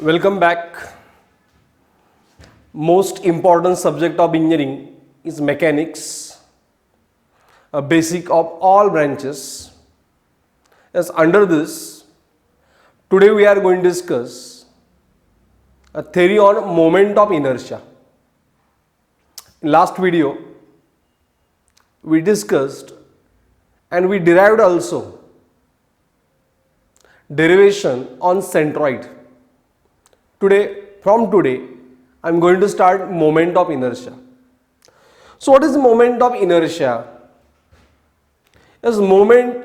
Welcome back. Most important subject of engineering is mechanics, a basic of all branches. As under this, today we are going to discuss a theory on moment of inertia. In last video, we discussed and we derived also derivation on centroid. From today, I am going to start moment of inertia. So what is moment of inertia? Is moment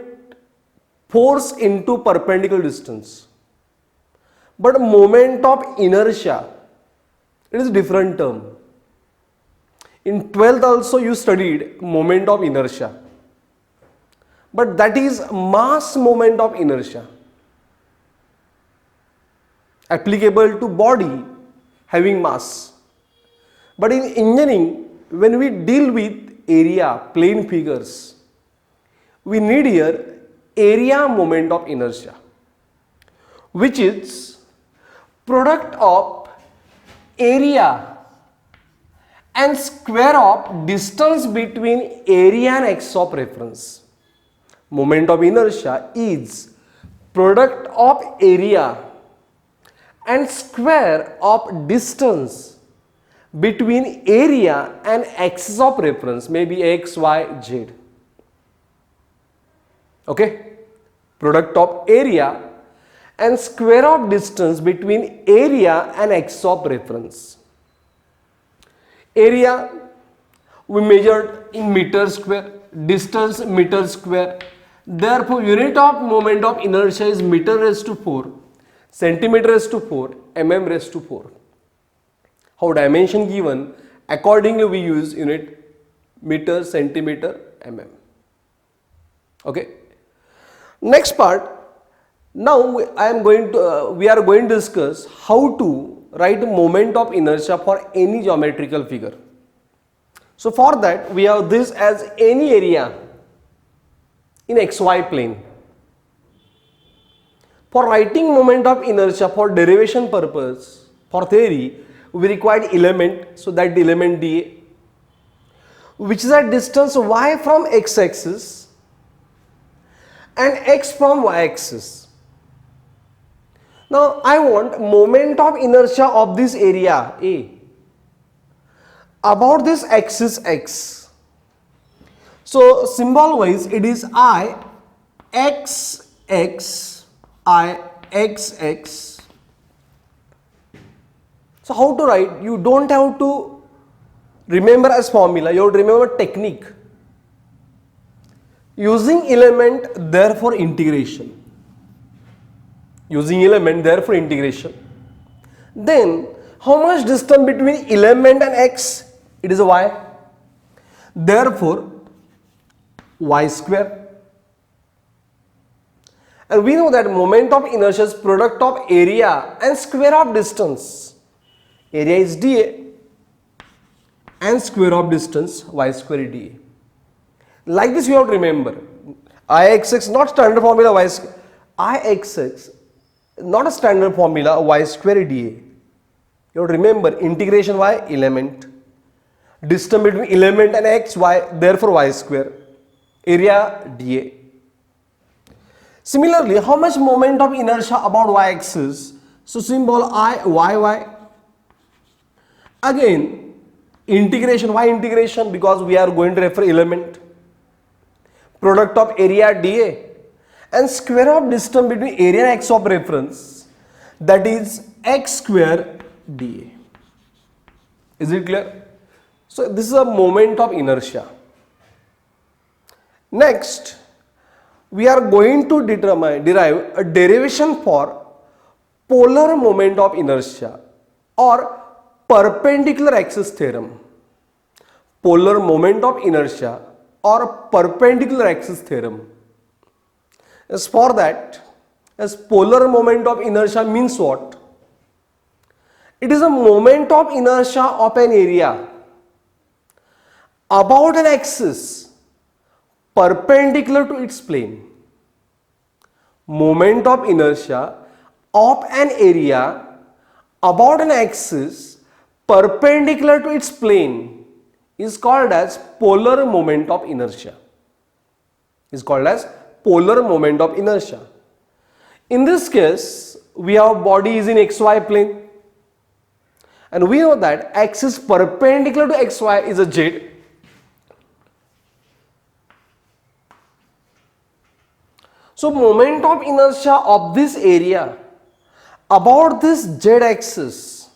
force into perpendicular distance. But moment of inertia, it is a different term. In 12th also you studied moment of inertia. But that is mass moment of inertia, applicable to body having mass. But in engineering, when we deal with area, plane figures, we need here area moment of inertia, which is product of area and square of distance between area and axis of reference. Moment of inertia is product of area and square of distance between area and axis of reference, maybe x, y, z. Okay? Product of area and square of distance between area and axis of reference. Area we measured in meter square, distance meter square. Therefore, unit of moment of inertia is meter raised to 4. Centimeter raised to 4, mm raised to 4. How dimension given? Accordingly we use unit meter, centimeter, mm. Okay. Next part. Now we are going to discuss how to write moment of inertia for any geometrical figure. So for that we have this as any area in xy plane. For writing moment of inertia for derivation purpose, for theory, we required element, so that the element dA, which is at distance y from x-axis and x from y-axis. Now I want moment of inertia of this area A about this axis x. So symbol wise it is I x x I x x. So how to write? You don't have to remember as formula, you have to remember technique. Using element, therefore integration. Using element, therefore integration. Then how much distance between element and x? It is a y. Therefore y square. And we know that moment of inertia is product of area and square of distance. Area is dA and square of distance y square dA. Like this you have to remember. Ixx not standard formula y square. Ixx not a standard formula y square dA. You have to remember integration y element. Distance between element and x y, therefore y square. Area dA. Similarly, how much moment of inertia about y-axis? So symbol I, y. Again, integration, why integration? Because we are going to refer element. Product of area dA and square of distance between area and axis of reference, that is x square dA. Is it clear? So this is a moment of inertia. Next, we are going to derive a derivation for polar moment of inertia or perpendicular axis theorem. Polar moment of inertia or perpendicular axis theorem. As for that, as polar moment of inertia means what? It is a moment of inertia of an area about an axis perpendicular to its plane. Moment of inertia of an area about an axis perpendicular to its plane is called as polar moment of inertia. Is called as polar moment of inertia. In this case, we have body is in xy plane, and we know that axis perpendicular to xy is a z. So moment of inertia of this area about this z axis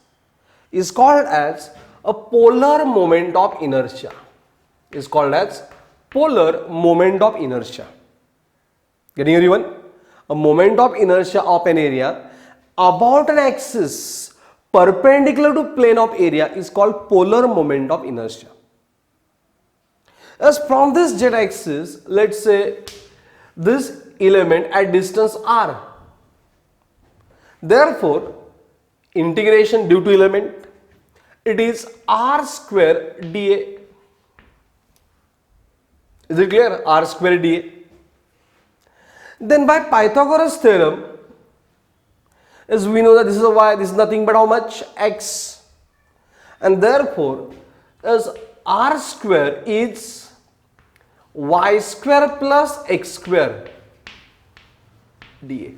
is called as a polar moment of inertia. Is called as polar moment of inertia. Getting everyone? A moment of inertia of an area about an axis perpendicular to plane of area is called polar moment of inertia. As from this z axis, let's say this element at distance r. Therefore, integration due to element, it is r square dA. Is it clear? R square dA. Then by Pythagoras theorem, as we know that this is a y, this is nothing but how much? X. And therefore, as r square is y square plus x square dA.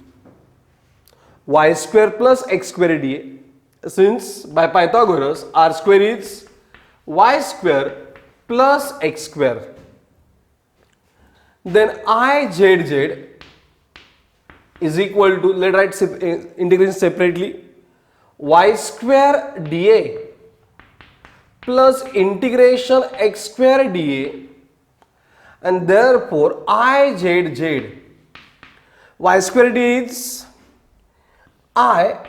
Y square plus x square dA. Since by Pythagoras, r square is y square plus x square. Then IZZ is equal to, let's write integration separately, y square dA plus integration x square dA, and therefore IZZ, y square dA is I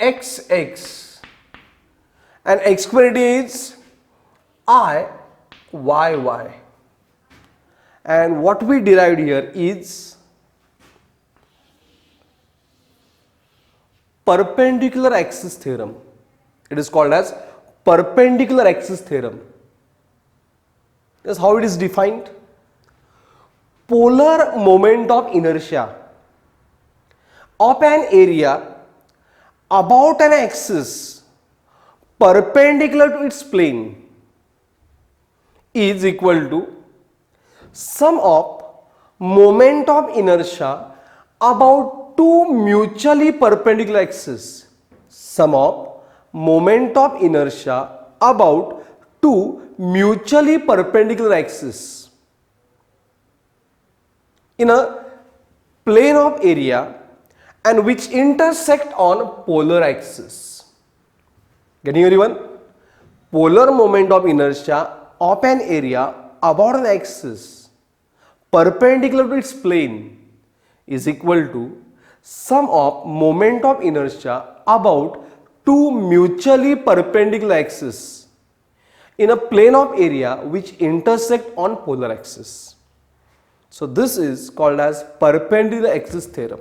xx and x square dA is I yy. And what we derived here is perpendicular axis theorem. It is called as perpendicular axis theorem. That's how it is defined. Polar moment of inertia of an area about an axis perpendicular to its plane is equal to sum of moment of inertia about two mutually perpendicular axes. Sum of moment of inertia about two mutually perpendicular axes in a plane of area and which intersect on polar axis. Getting everyone? Polar moment of inertia of an area about an axis perpendicular to its plane is equal to sum of moment of inertia about two mutually perpendicular axes in a plane of area which intersect on polar axis. So this is called as perpendicular axis theorem.